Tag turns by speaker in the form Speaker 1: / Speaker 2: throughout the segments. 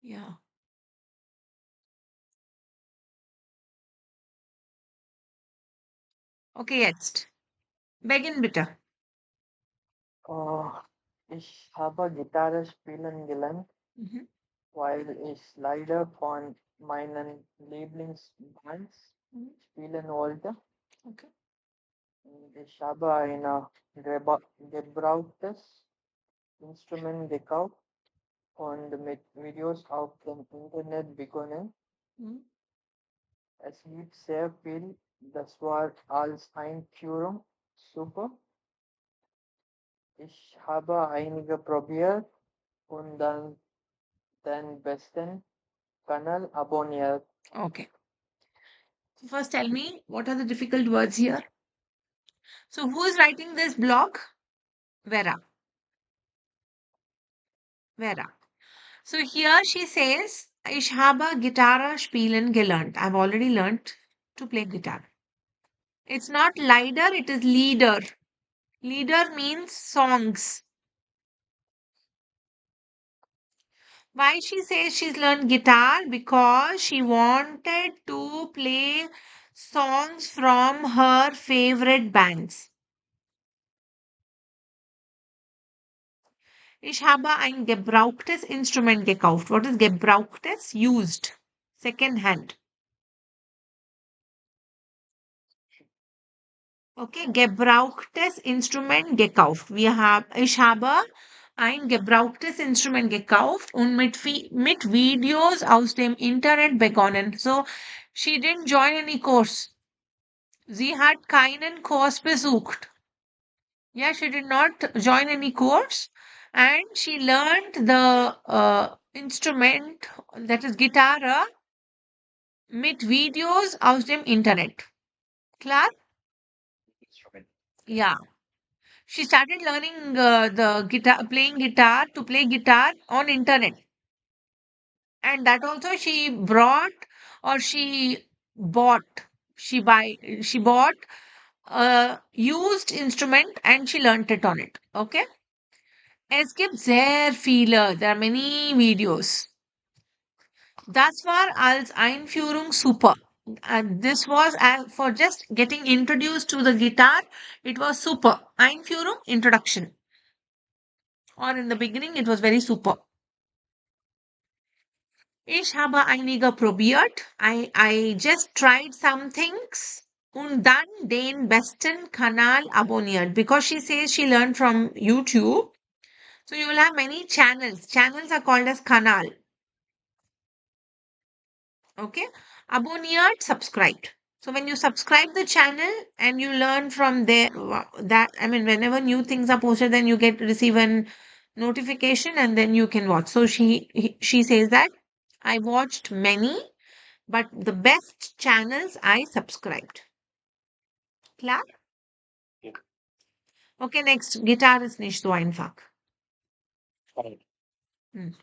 Speaker 1: Yeah. Okay, jetzt. Begin bitte.
Speaker 2: Äh, Ich habe Gitarre spielen gelernt,
Speaker 1: Mhm.
Speaker 2: weil ich leider von meinen Lieblingsbands
Speaker 1: Mhm.
Speaker 2: spielen wollte.
Speaker 1: Okay.
Speaker 2: Und ich habe ein gebrauchtes Instrument gekauft und mit Videos auf dem Internet begonnen.
Speaker 1: Mhm.
Speaker 2: Es gibt sehr viel, das war als Einführung super. Ich habe einige probiert und dann den besten Kanal abonniert.
Speaker 1: Okay. So first tell me what are the difficult words here? So who is writing this blog? Vera. Vera. So here she says, ich habe Gitarre spielen gelernt. I've already learnt to play guitar. It's not Lieder, it is leader. Leader means songs. Why she says she's learned guitar? Because she wanted to play songs from her favorite bands. Ich habe ein gebrauchtes Instrument gekauft. What is gebrauchtes? Used. Second hand. Okay, gebrauchtes Instrument gekauft. Ich habe ein gebrauchtes Instrument gekauft und mit Videos aus dem Internet begonnen. So, she didn't join any course. Sie hat keinen Kurs besucht. Yeah, she did not join any course and she learned the instrument, that is guitar, mit Videos aus dem Internet. Klar? Yeah. She started learning the guitar, playing guitar to play guitar on internet, and that also she brought or she bought. She bought a used instrument and she learnt it on it. Okay. Es gibt sehr viele. There are many videos. Das war als Einführung super. And this was for just getting introduced to the guitar. It was super. Einführung, introduction. Or in the beginning, it was very super. Ich habe einige probiert. I just tried some things. Und dann den besten Kanal abonniert. Because she says she learned from YouTube. So you will have many channels. Channels are called as Kanal. Okay. Abonniert, subscribed. So when you subscribe the channel and you learn from there, that I mean, whenever new things are posted, then you get receive an notification and then you can watch. So she says that I watched many, but the best channels I subscribed. Klar?
Speaker 2: Ja,
Speaker 1: Okay, next. Gitarre ist nicht so einfach.
Speaker 2: korrekt.
Speaker 1: Hm.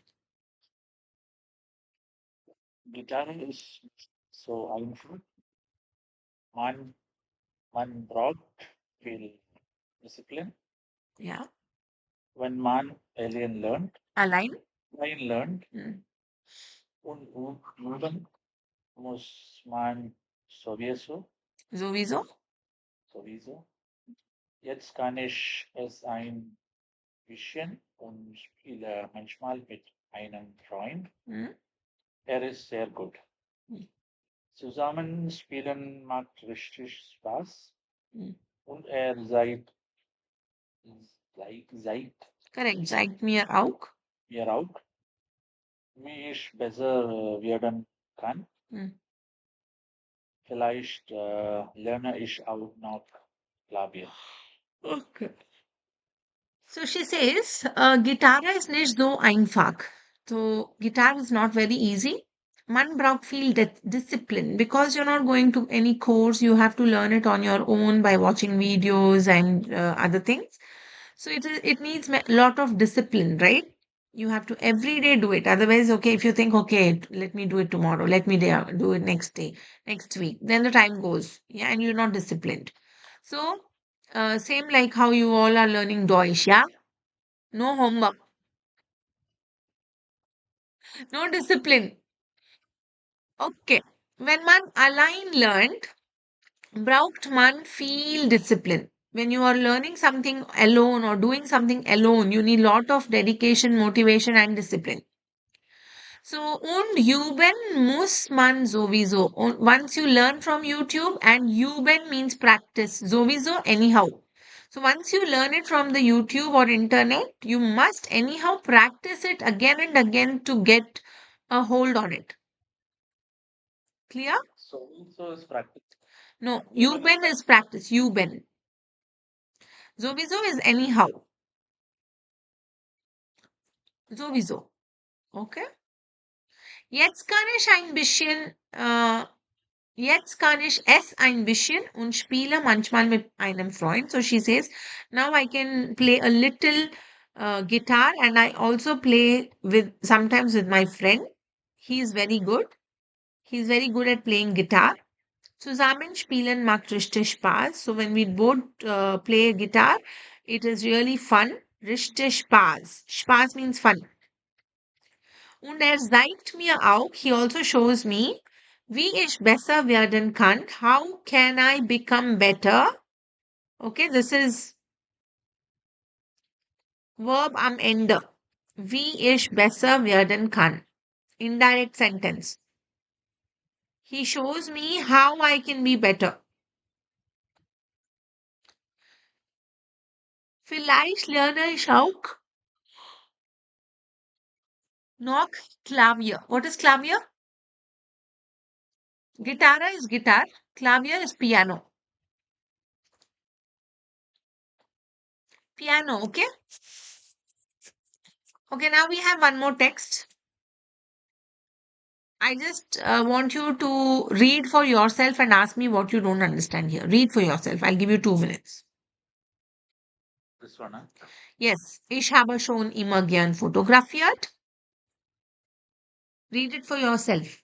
Speaker 2: Gitarre ist so einfach. Man, man braucht viel Disziplin.
Speaker 1: Ja.
Speaker 2: Wenn man
Speaker 1: Allein?
Speaker 2: Alien lernt
Speaker 1: Hm.
Speaker 2: und üben, muss man sowieso,
Speaker 1: Sowieso?
Speaker 2: sowieso. Jetzt kann ich es ein bisschen und spiele manchmal mit einem Freund.
Speaker 1: Hm.
Speaker 2: Er ist sehr gut.
Speaker 1: Hm.
Speaker 2: Zusammenspielen macht richtig Spaß
Speaker 1: Hm.
Speaker 2: und seid
Speaker 1: Korrekt. Zeigt mir auch.
Speaker 2: mir auch, wie ich besser werden kann.
Speaker 1: Hm.
Speaker 2: Vielleicht lerne ich auch noch Klavier.
Speaker 1: Okay. So she says, Gitarre ist nicht so einfach. So guitar is not very easy. Man braucht viel discipline because you're not going to any course. You have to learn it on your own by watching videos and other things. So it needs a lot of discipline, right? You have to every day do it. Otherwise, okay, if you think, okay, let me do it tomorrow, let me do it next day, next week, then the time goes, yeah, and you're not disciplined. So, same like how you all are learning Deutsch, yeah? No homework. No discipline. Okay. When man allein learned, braucht man viel Discipline. When you are learning something alone or doing something alone, you need lot of dedication, motivation, and discipline. So, und üben muss man sowieso. Once you learn from YouTube, and üben means practice, sowieso anyhow. So, once you learn it from the YouTube or internet, you must anyhow practice it again and again to get a hold on it. Clear?
Speaker 2: So is practice.
Speaker 1: No, üben is practice. Üben. Sowieso is anyhow. Sowieso. Okay? Jetzt kann ich ein bisschen Jetzt kann ich es ein bisschen und spiele manchmal mit einem Freund. So she says, now I can play a little guitar and I also play with sometimes with my friend. He is very good. He's very good at playing guitar. Zusammen spielen macht richtig Spaß. So when we both play guitar, it is really fun. Richtig Spaß. Spaß means fun. Und er zeigt mir auch, he also shows me, wie ich besser werden kann. How can I become better? Okay, this is verb am Ende. Wie ich besser werden kann. Indirect sentence. He shows me how I can be better. Vielleicht lerne ich auch noch Klavier. What is Klavier? Guitar is guitar. Klavier is piano. Piano, okay? Okay, now we have one more text. I just want you to read for yourself and ask me what you don't understand here. Read for yourself. I'll give you 2 minutes.
Speaker 2: This one, huh?
Speaker 1: Yes, ich habe schon immer gern fotografiert. Read it for yourself.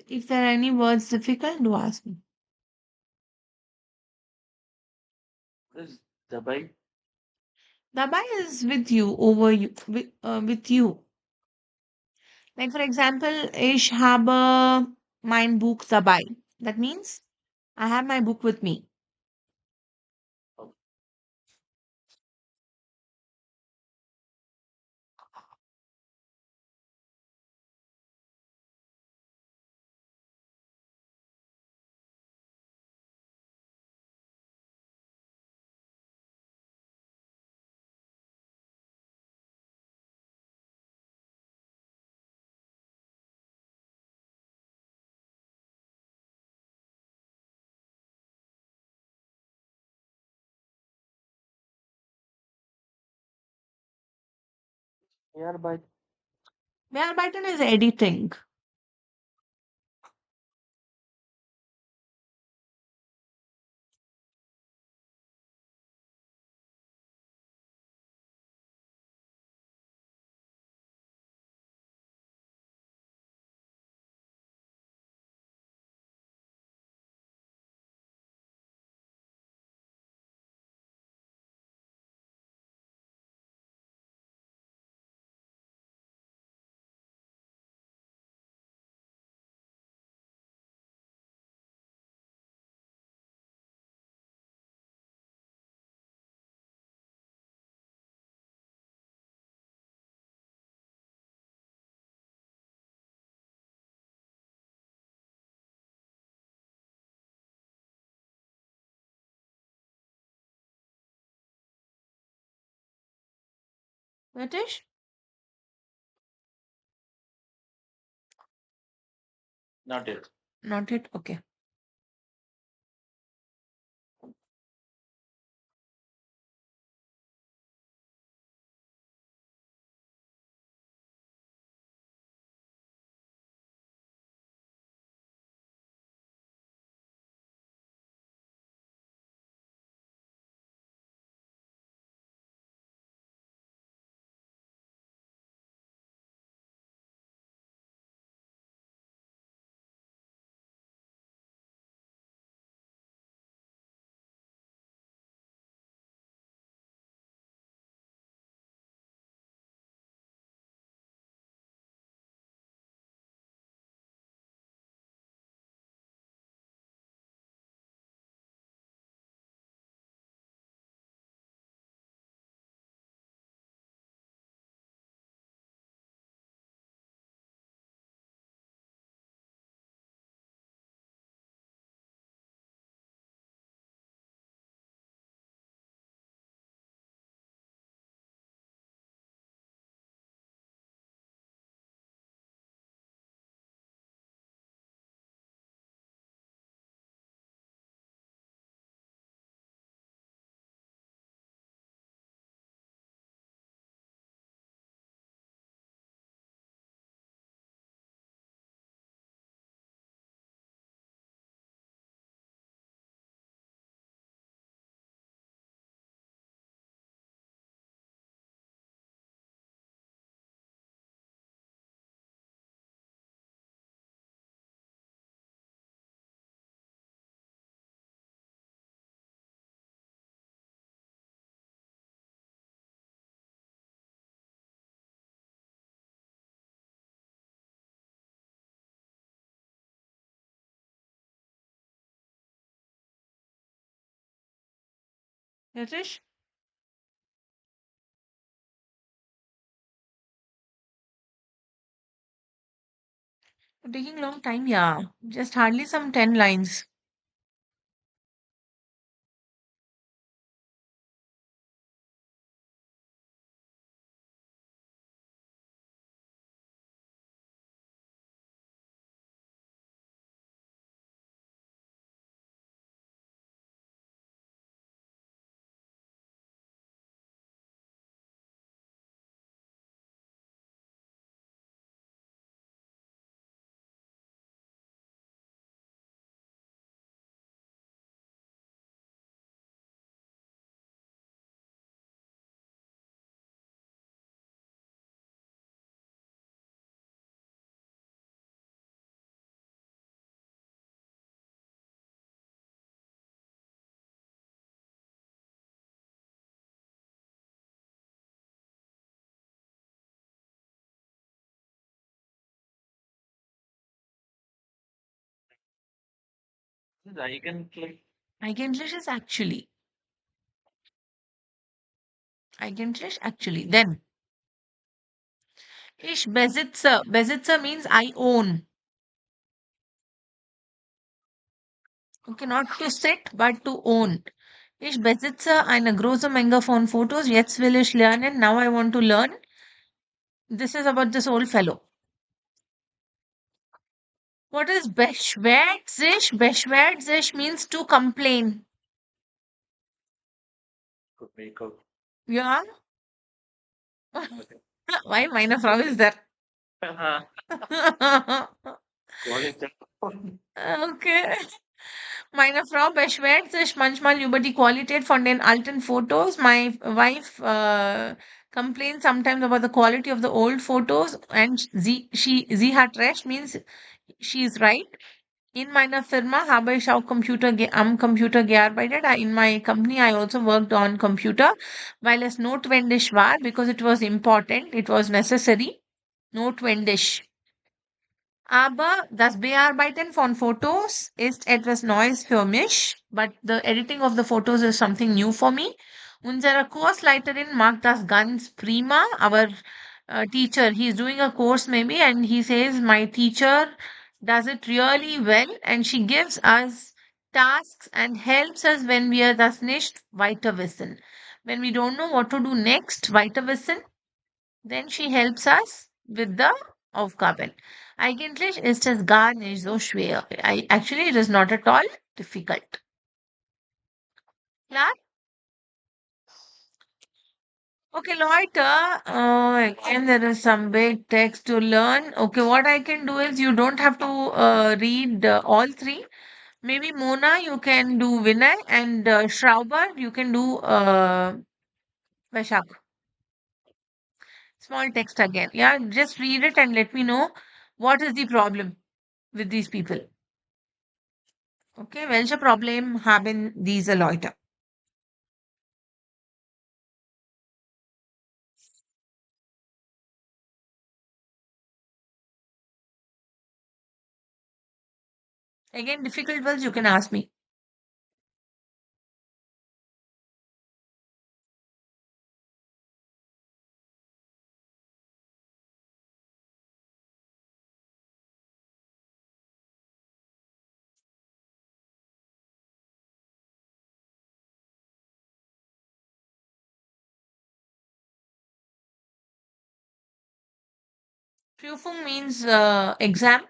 Speaker 1: If there are any words difficult, do ask me.
Speaker 2: What is Dubai?
Speaker 1: Dabei is with you, over you, with you. Like for example, ich habe mein Buch dabei. That means I have my book with me.
Speaker 2: Bearbeit
Speaker 1: Bearbeiten is editing. Yatish?
Speaker 2: Not yet.
Speaker 1: Not yet. Okay. Yatish? Taking long time, yeah. Just hardly some 10 lines.
Speaker 2: I can click.
Speaker 1: Eigentliche is actually. Eigentliche actually. Then, ich besitze. Besitze means I own. Okay, not to sit, but to own. Ich besitze eine große Menge von Fotos. Jetzt will ich lernen. Now I want to learn. This is about this old fellow. What is beschwert sich? Beschwert sich means to complain.
Speaker 2: Could make out.
Speaker 1: Yeah. Why? Meine Frau is there.
Speaker 2: What is that?
Speaker 1: Okay. Meine Frau beschwert sich manchmal über die Qualität von den alten Fotos. My wife complains sometimes about the quality of the old photos, and sie hat recht means she is right. In meiner Firma habe ich auch am Computer gearbeitet. In my company, I also worked on computer, weil es notwendig war, because it was important, it was necessary. Notwendig. Aber das Bearbeiten von Fotos ist etwas Neues für mich, but the editing of the photos is something new for me. Unsere Kursleiterin mag das ganz prima. Our teacher, he's doing a course maybe, and he says, my teacher does it really well, and she gives us tasks and helps us when wir das nicht weiter wissen. When we don't know what to do next, weiter wissen, Then she helps us with the Aufgaben. Eigentlich ist es gar nicht so schwer. Actually, it is not at all difficult. Klar? Okay, Leute, again, there is some big text to learn. Okay, what I can do is you don't have to read all three. Maybe Mona, you can do Vinay, and Schrauber, you can do Vaishak. Small text again. Yeah, just read it and let me know what is the problem with these people. Okay, welche Problem haben diese Leute? Again, difficult words you can ask me. Prüfung means exam.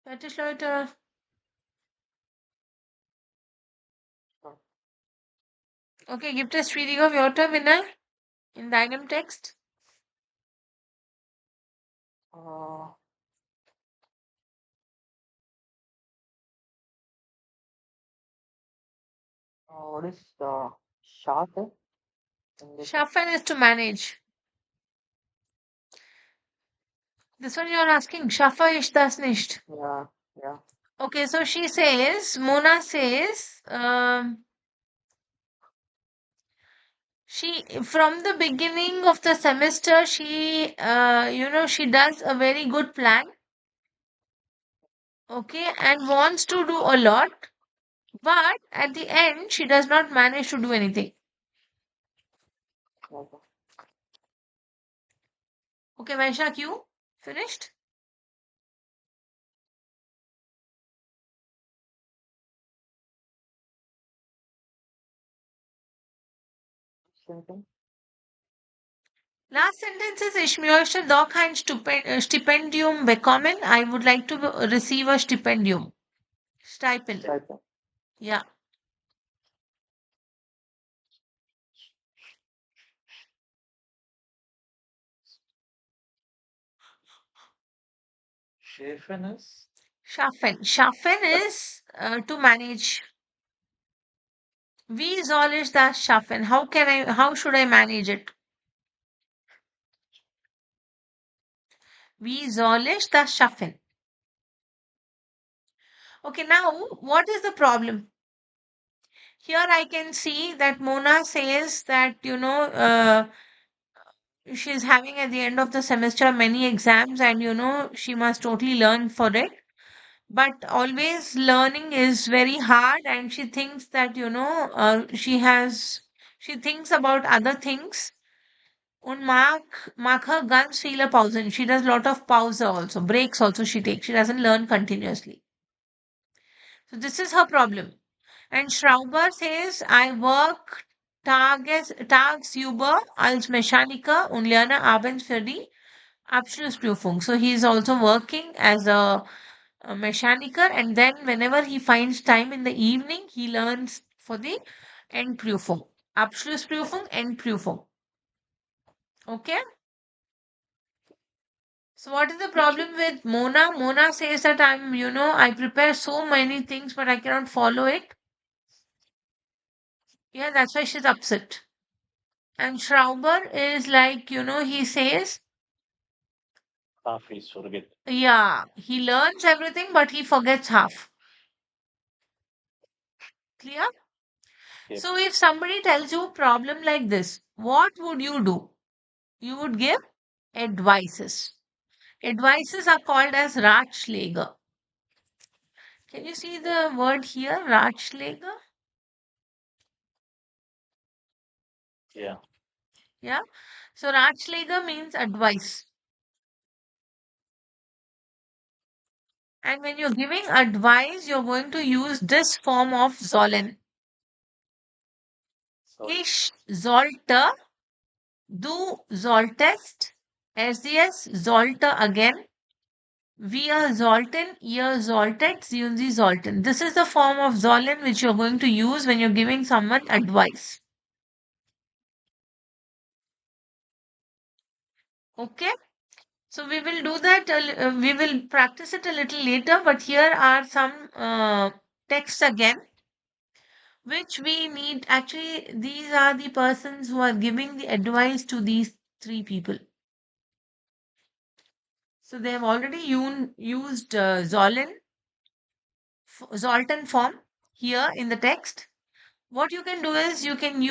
Speaker 1: Fertig, Leute. Okay, gibt es schwierige Wörter, Vinay, in deinem Text?
Speaker 2: Uh, what is Shate in this?
Speaker 1: Schaffen is to manage. This one you are asking, schaffe ich das nicht?
Speaker 2: Yeah, yeah.
Speaker 1: Okay, so she says, Mona says, she from the beginning of the semester, she does a very good plan, okay, and wants to do a lot, but at the end, she does not manage to do anything.
Speaker 2: Okay.
Speaker 1: Okay, Vaishak, you finished?
Speaker 2: Sentence.
Speaker 1: Last sentence is, ich möchte doch ein Stipendium bekommen. I would like to receive a stipendium. Stipend.
Speaker 2: Stipend.
Speaker 1: Yeah.
Speaker 2: Schaffen ist.
Speaker 1: Schaffen. Schaffen is to manage. Wie soll ich das schaffen? How should I manage it? Wie soll ich das schaffen? Okay, now what is the problem? Here I can see that Mona says that, she's having at the end of the semester many exams, and she must totally learn for it. But always learning is very hard, and she thinks that she thinks about other things. Und mag her ganz viele Pausen. She does lot of pause also, breaks also she takes. She doesn't learn continuously. So this is her problem. And Schrauber says, I work tagsüber als Mechaniker und lerne abends für die Abschlussprüfung. So he is also working as a mechaniker, and then whenever he finds time in the evening, he learns for the Endprüfung. Abschlussprüfung, Endprüfung. Okay? So what is the problem with Mona? Mona says that I prepare so many things, but I cannot follow it. Yeah, that's why she's upset. And Schrauber is like, he says, yeah, he learns everything, but he forgets half. Clear?
Speaker 2: Yes.
Speaker 1: So if somebody tells you a problem like this, what would you do? You would give advices. Advices are called as Ratschläge. Can you see the word here, Ratschläge?
Speaker 2: Yeah.
Speaker 1: Yeah. So Ratschläge means advice. And when you're giving advice, you're going to use this form of sollen. Ich sollte, du solltest, es sollte again, wir sollten, ihr solltet, sie und sie sollten. This is the form of sollen which you're going to use when you're giving someone advice. Okay? So we will do that, we will practice it a little later, but here are some texts again, which we need. Actually, these are the persons who are giving the advice to these three people. So they have already used Zoltan form here in the text. What you can do is you can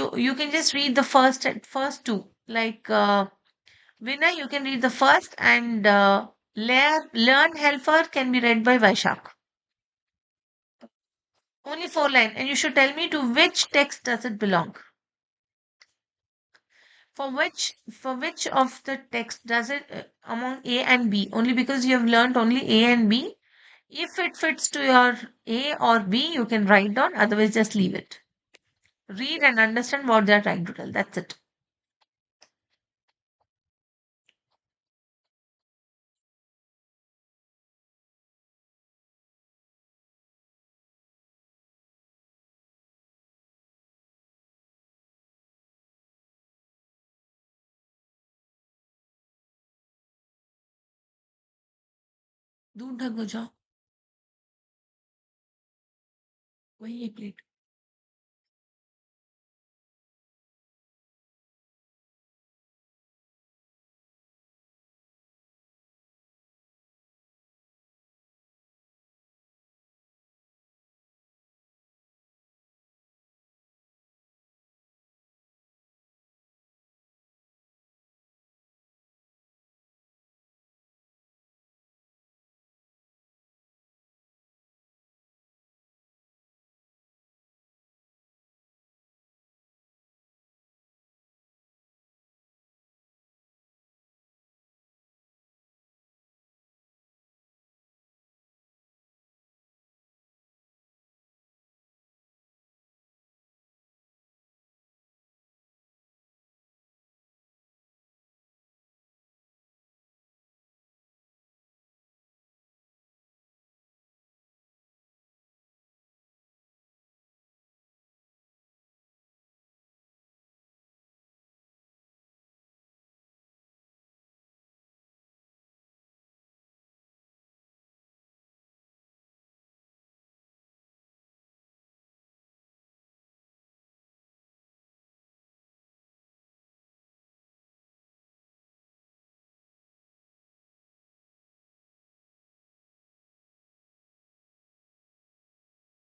Speaker 1: just read the first two. Like Vinay, you can read the first, and learn helper can be read by Vaishak. Only 4 lines, and you should tell me to which text does it belong. For which of the text does it among A and B? Only because you have learned only A and B. If it fits to your A or B, you can write down. Otherwise, just leave it. Read and understand what they are trying to tell. That's it. दूर ढक हो जाओ वही एक plate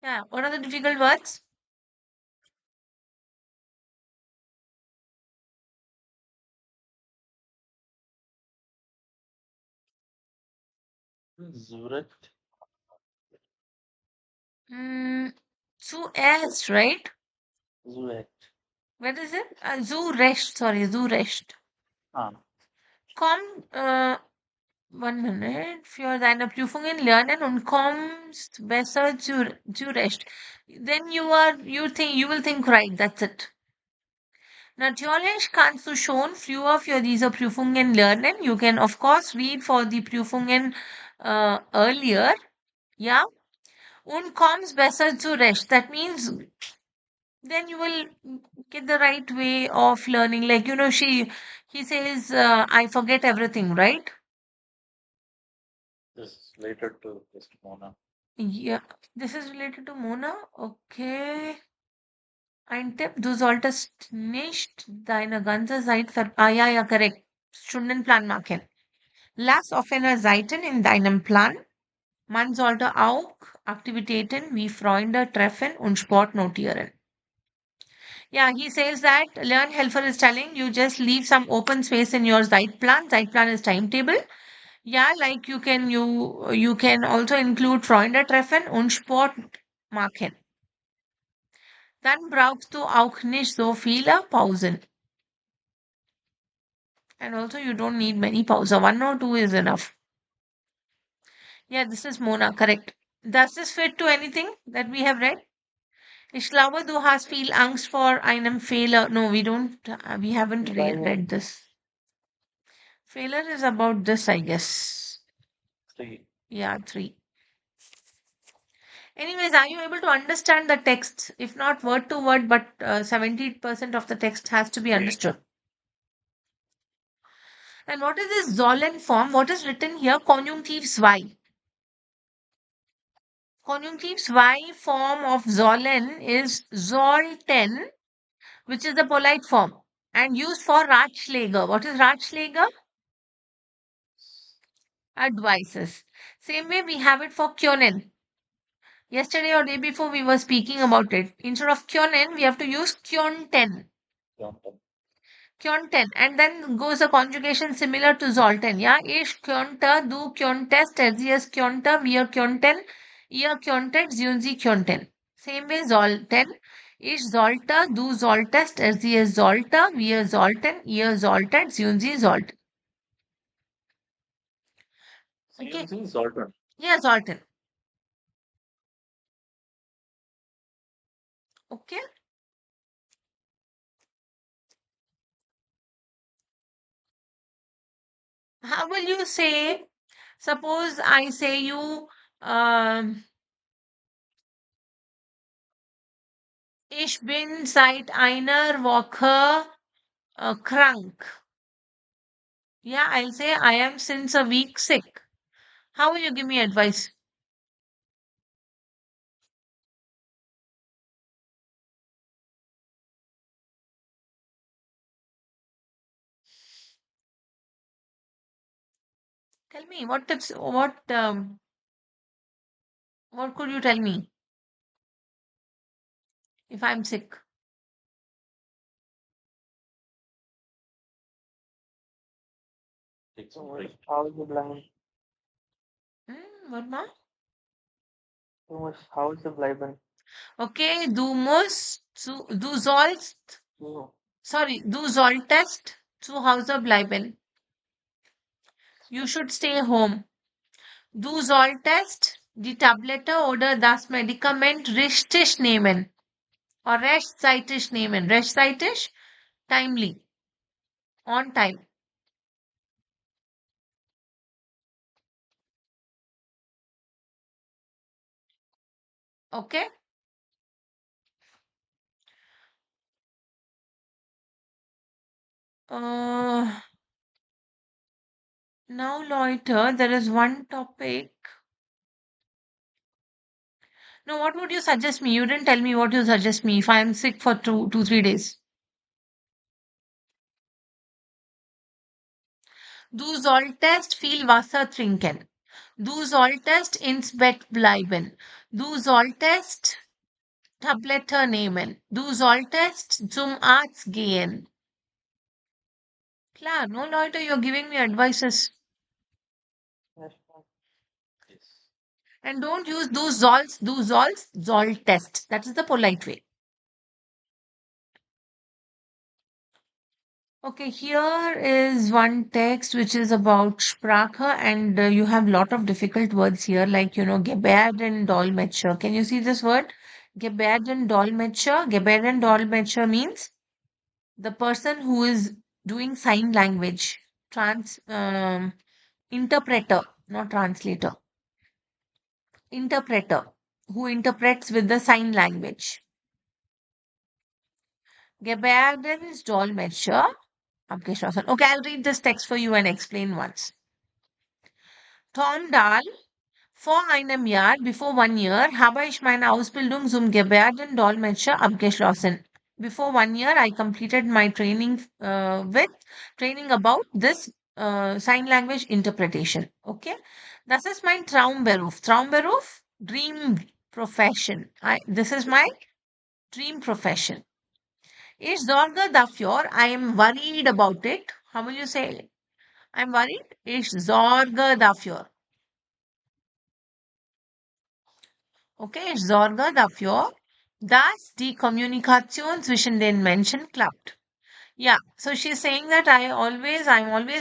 Speaker 1: Yeah. What are the difficult words?
Speaker 3: Zurecht.
Speaker 1: Mm, zuerst, right?
Speaker 3: Zurecht.
Speaker 1: What is it? Zurecht, sorry, Zurecht.
Speaker 3: Ah,
Speaker 1: Komm, 1 Minute. Für deine Prüfungen lernen und kommst besser zurecht. Then you will think right. That's it. Natürlich kannst du schon früher für diese Prüfungen lernen. You can of course read for the Prüfungen earlier. Ja. Und kommst besser zurecht. That means then you will get the right way of learning. Like, he says, I forget everything, right?
Speaker 3: this is related to this Mona.
Speaker 1: Yeah, this is related to Mona. Okay. Ein Tipp, du solltest nicht deine ganze Zeit ja, ja, korrekt. Stundenplan machen. Lass offene Seiten in deinem Plan. Man sollte auch Aktivitäten wie Freunde treffen und Sport notieren. Yeah, he says that Learn Helfer is telling you just leave some open space in your Zeitplan. Zeitplan is timetable. Yeah, like you can also include Freunde treffen und Sport machen. Dann brauchst du auch nicht so viele Pausen. And also you don't need many pauses. One or two is enough. Yeah, this is Mona, correct. Does this fit to anything that we have read? Ich glaube, du hast viel Angst vor einem Fehler. No, we haven't
Speaker 2: Lion.
Speaker 1: read this. Failure is about this, I guess.
Speaker 3: 3.
Speaker 1: Yeah, 3. Anyways, are you able to understand the text? If not word to word, but 70% of the text has to be understood. And what is this Zollen form? What is written here? Conjunctive zwei. Conjunctive zwei form of Zollen is sollten, which is the polite form, and used for Ratschläge. What is Ratschläge? Advices. Same way we have it for können. Yesterday or day before we were speaking about it. Instead of können, we have to use kyonten. Kyonten. And then goes a conjugation similar to Zolten. Yeah, ich könnte, du könntest, sie es könnte, wir könnten, ihr könntet, sie könnten. Same way Zolten. Ich sollte, du solltest, sie es sollte, wir sollten, ihr solltet, sie sollten. Okay.
Speaker 3: CNC Zoltan.
Speaker 1: Yeah, Zolten. Okay. How will you say, suppose I say you, um, ich bin seit einer Woche krank. Yeah, I'll say I am since a week sick. How will you give me advice? Tell me what tips, what could you tell me if I'm sick?
Speaker 3: Take some
Speaker 2: Du
Speaker 3: break.
Speaker 2: musst Hause bleiben.
Speaker 1: What ma?
Speaker 2: Du musst Hause bleiben.
Speaker 1: Okay, du sollst,
Speaker 2: Du,
Speaker 1: sorry, du solltest zu Hause bleiben. You should stay home. Du solltest die Tablette oder das Medikament richtig nehmen. Or rechtzeitig nehmen. Rechtzeitig, timely, on time. Okay? Uh, Now, Loiter, there is one topic. Now, what would you suggest me? You didn't tell me what you suggest me if I am sick for 3 days. Du solltest viel Wasser trinken. Du solltest ins Bett bleiben. Du solltest Tablette nehmen. Du solltest zum Arzt gehen. Klar, no, Leute, you're giving me advices.
Speaker 2: ja, schon.
Speaker 1: And don't use du sollst, solltest. That is the polite way. Okay, here is one text which is about Sprache, and you have lot of difficult words here, like, Gebärden Dolmetscher. Can you see this word? Gebärden Dolmetscher. Gebärden Dolmetscher means the person who is doing sign language, interpreter, not translator, interpreter, who interprets with the sign language. Gebärden Dolmetscher. Abgeschlossen. Okay, I'll read this text for you and explain once. Tom Dahl, vor einem Jahr, before 1 year, habe ich meine Ausbildung zum Gebärdendolmetscher abgeschlossen. Before 1 year, I completed my training with training about this sign language interpretation. Okay, das ist mein Traumberuf. Traumberuf, dream profession. This is my dream profession. Ich sorge dafür. I am worried about it. How will you say it? I'm worried. Ich sorge dafür. Okay, ich sorge dafür, dass die Kommunikation zwischen den Menschen klappt. Yeah, so she's saying that I'm always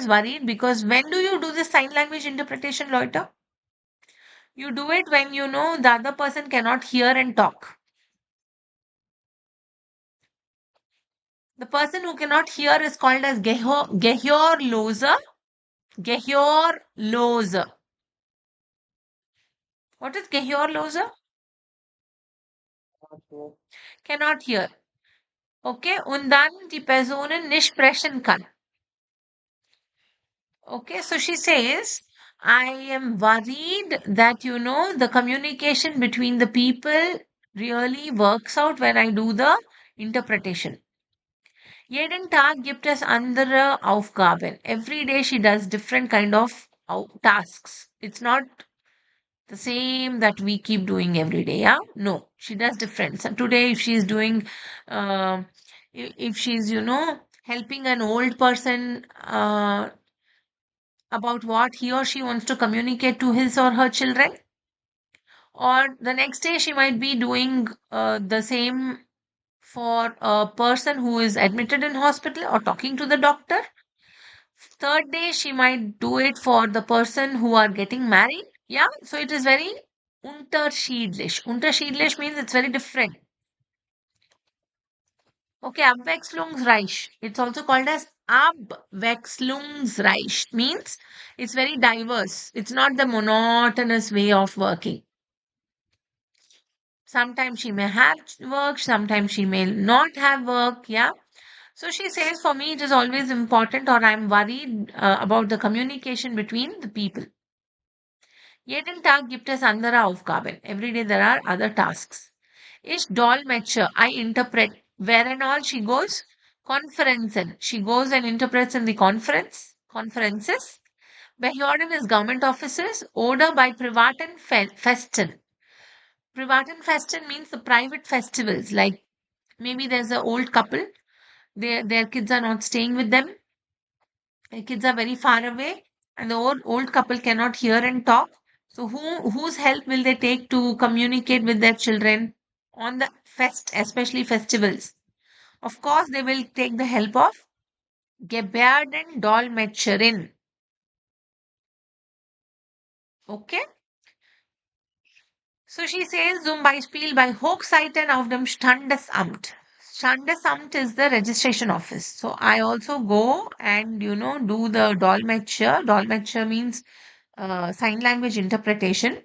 Speaker 1: worried because when do you do the sign language interpretation, Leute? You do it when you know the other person cannot hear and talk. The person who cannot hear is called as Gehörloser. Gehörloser. What is Gehörloser?
Speaker 2: Not here.
Speaker 1: Cannot hear. Okay, und dann die Personen nicht sprechen kann. Okay, so she says, I am worried that, the communication between the people really works out when I do the interpretation. Jeden Tag gibt es andere Aufgaben. Every day she does different kind of tasks. It's not the same that we keep doing every day. Yeah, no, she does different. So today, if she's doing, if she's, helping an old person about what he or she wants to communicate to his or her children, or the next day she might be doing the same for a person who is admitted in hospital or talking to the doctor. Third day she might do it for the person who are getting married. Yeah, so it is very unterschiedlich. Unterschiedlich means it's very different. Okay, abwechslungsreich. It's also called as abwechslungsreich. Means it's very diverse. It's not the monotonous way of working. Sometimes she may have work, sometimes she may not have work. Yeah. So she says, for me, it is always important, or I'm worried about the communication between the people. Jeden Tag gibt es andere Aufgaben. Every day there are other tasks. Ich Dolmetscher, I interpret. Where and all she goes? Konferenzen. She goes and interprets in the conferences. Behörden is government offices. Oder bei privaten Festen. Privaten Festen means the private festivals. Like maybe there's an old couple. Their kids are not staying with them. Their kids are very far away, and the old couple cannot hear and talk. So whose help will they take to communicate with their children on the especially festivals? Of course, they will take the help of Gebärdendolmetscherin. Okay? So she says, zum Beispiel bei Hochzeiten auf dem Standesamt. Standesamt is the registration office. So I also go and, do the Dolmetscher. Dolmetscher means sign language interpretation.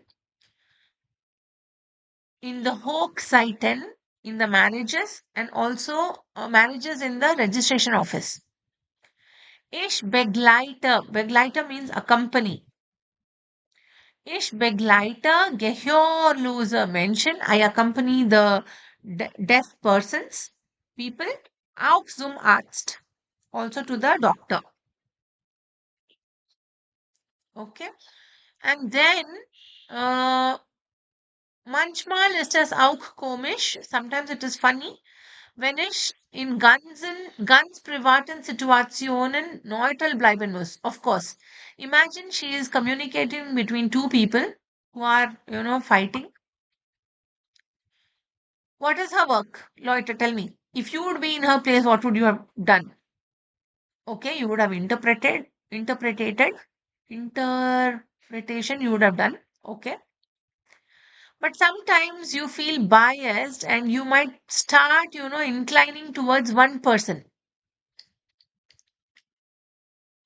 Speaker 1: In the Hochzeiten, in the marriages, and also marriages in the registration office. Ich begleite. Begleiter means accompany. Ich begleite Gehörlose Menschen. I accompany the deaf persons, people, auch zum Arzt, also to the doctor. Okay. And then, manchmal ist es auch komisch. Sometimes it is funny. Wenn ich in ganz privaten Situationen neutral bleiben muss. Of course. Imagine she is communicating between two people who are, fighting. What is her work? Loiter, tell me. If you would be in her place, what would you have done? Okay, you would have interpretation you would have done. Okay. But sometimes you feel biased and you might start, inclining towards one person.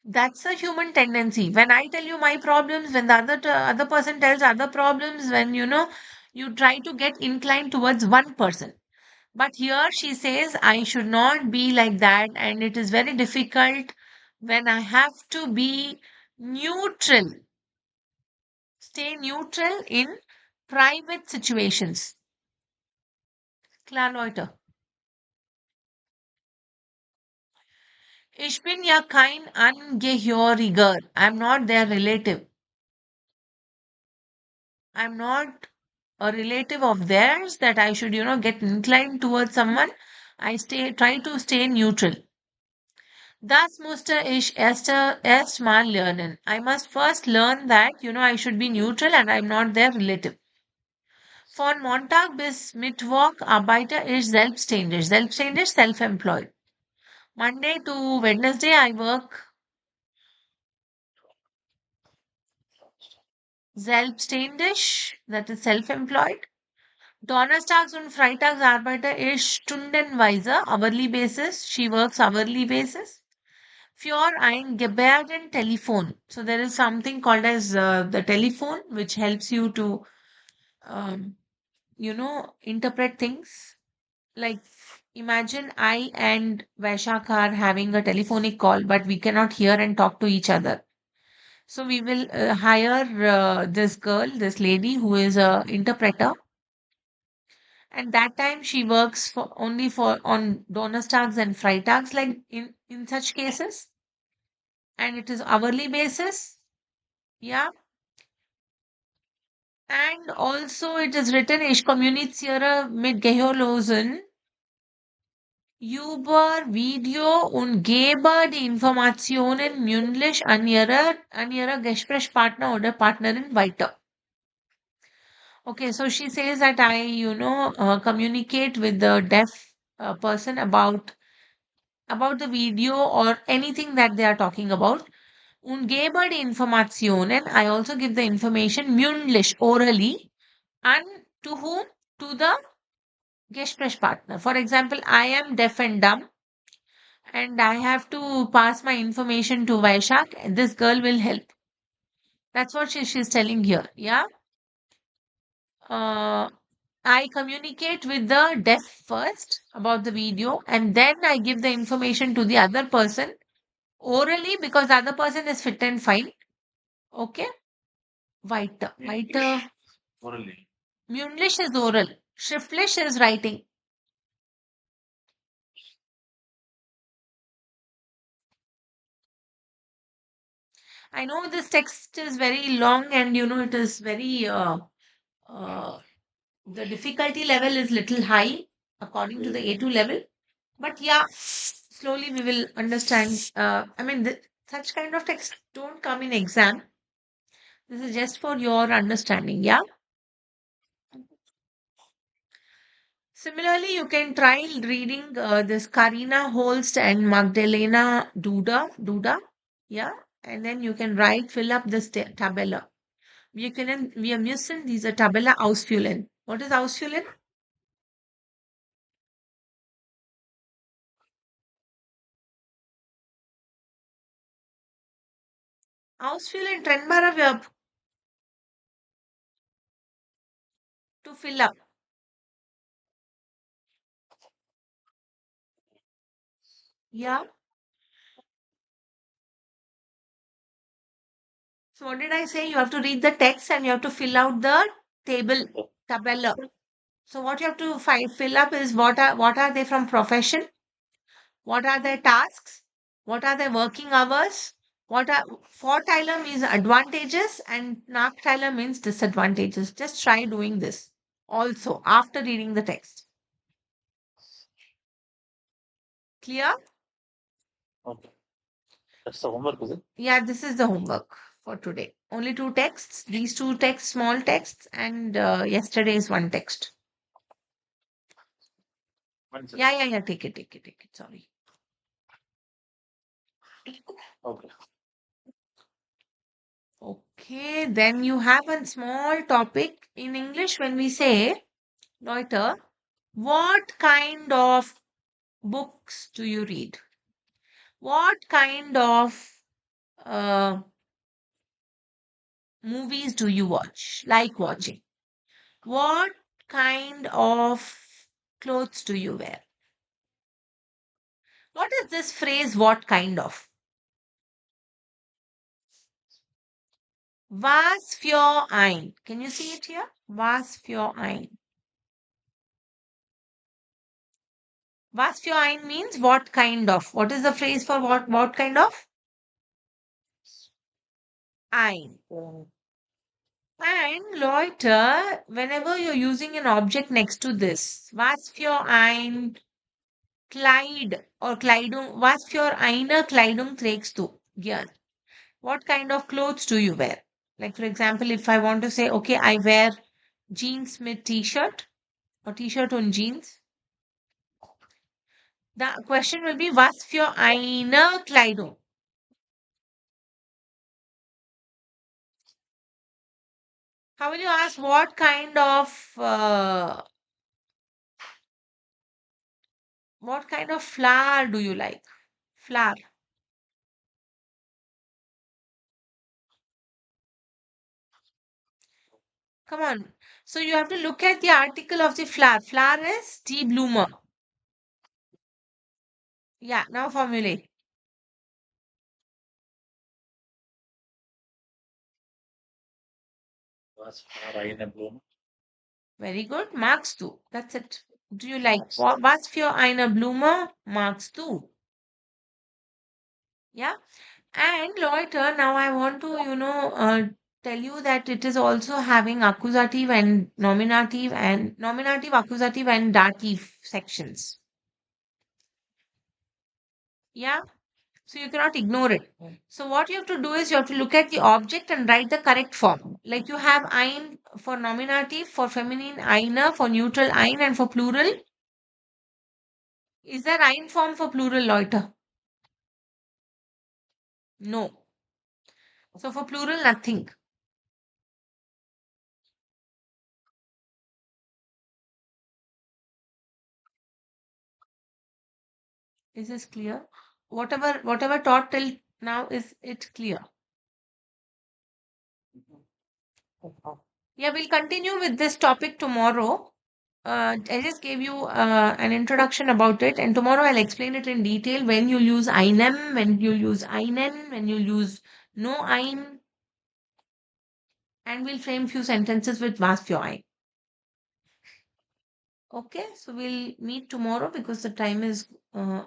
Speaker 1: That's a human tendency. When I tell you my problems, when the other person tells other problems, when you try to get inclined towards one person. But here she says I should not be like that, and it is very difficult when I have to be neutral, stay neutral in private situations. Klar, Leute. Ich bin ja kein Angehöriger. I'm not their relative. I'm not a relative of theirs that I should, get inclined towards someone. Try to stay neutral. Das musste ich erst mal lernen. I must first learn that, I should be neutral and I'm not their relative. Von Montag bis Mittwoch arbeite ich selbstständig. Selbstständig, self-employed. Monday to Wednesday, I work selbstständig, that is self-employed. Donnerstags und Freitags arbeite ich stundenweise, hourly basis. She works hourly basis. Für ein Gebärdentelefon. So there is something called as the telephone, which helps you to, um, interpret things. Like imagine I and Vaishak are having a telephonic call, but we cannot hear and talk to each other. So we will hire this girl, this lady who is a interpreter, and that time she works for only for on Donnerstags and Freitags, like in such cases, and it is hourly basis. Yeah, and also it is written, ich kommuniziere mit Gehörlosen über Video und gebe die Informationen mündlich an ihre Gesprächspartner oder Partnerin weiter. Okay, so she says that I, communicate with the deaf person about the video or anything that they are talking about. Und gebe die Informationen, I also give the information mündlich, orally, and to whom? To the Gesprächspartner. For example, I am deaf and dumb, and I have to pass my information to Vaishak, and this girl will help. That's what she's telling here. Yeah. Uh, I communicate with the deaf first about the video, and then I give the information to the other person orally because the other person is fit and fine. Okay. Weiter. Weiter.
Speaker 3: Orally.
Speaker 1: Mündlich is oral. Schriftlich is writing. I know this text is very long and it is very uh, the difficulty level is little high according to the A2 level. But yeah, slowly we will understand. I mean, such kind of text don't come in exam. This is just for your understanding. Yeah. Similarly, you can try reading this Karina Holst and Magdalena Duda. Yeah. And then you can fill up this tabella. Wir müssen diese Tabelle ausfüllen. What is ausfüllen? Ausfüllen, trennbarer Verb. To fill up. Yeah. So what did I say? You have to read the text and you have to fill out the tabella. So what you have to fill up is what are they from profession? What are their tasks? What are their working hours? Vorteile means advantages and Nachteile means disadvantages. Just try doing this also after reading the text. Clear?
Speaker 3: Okay. That's the homework, is it?
Speaker 1: Yeah, this is the homework. for today. Only two texts. These two texts, small texts, and yesterday's one text. Yeah. Take it. Sorry.
Speaker 3: Okay.
Speaker 1: Okay, then you have a small topic in English when we say, Loiter, what kind of books do you read? What kind of uh, movies do you like watching? What kind of clothes do you wear? What is this phrase, what kind of? Was für ein. Can you see it here? Was für ein. Was für ein means what kind of. What is the phrase for what kind of? Ein. And Leute, whenever you're using an object next to this, was für ein Kleid or Kleidung, was für eine Kleidung trägst du? Gern. What kind of clothes do you wear? Like, for example, if I want to say, okay, I wear jeans mit T-shirt or T-shirt und Jeans, the question will be, was für eine Kleidung? How will you ask what kind of flower do you like? Flower. Come on. So you have to look at the article of the flower. Flower is die Blume. Yeah, now formulate.
Speaker 3: Was für eine Blume?
Speaker 1: Very good. Magst du. That's it. Do you like? Was für eine Blume magst du? Yeah. And Leute, now I want to, tell you that it is also having accusative and nominative, accusative, and dative sections. Yeah. So you cannot ignore it. So what you have to do is you have to look at the object and write the correct form. Like you have ein for nominative, for feminine eine, for neutral ein, and for plural. Is there ein form for plural, Leute? No. So for plural, nothing. Is this clear? Whatever taught till now, is it clear? Yeah, we'll continue with this topic tomorrow. I just gave you an introduction about it, and tomorrow I'll explain it in detail when you'll use einem, when you'll use einen, when you'll use no ein, and we'll frame few sentences with was für ein. Okay, so we'll meet tomorrow because the time is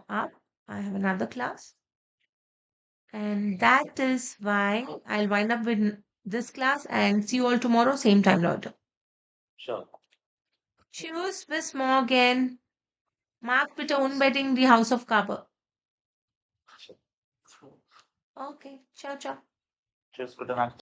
Speaker 1: up. I have another class. And that is why I'll wind up with this class and see you all tomorrow, same time, Leute.
Speaker 3: Sure.
Speaker 1: Tschüss, bis morgen. Mag bitte unbedingt die Hausaufgabe.
Speaker 3: Sure.
Speaker 1: Okay, ciao, ciao.
Speaker 3: Tschüss, gute Nacht.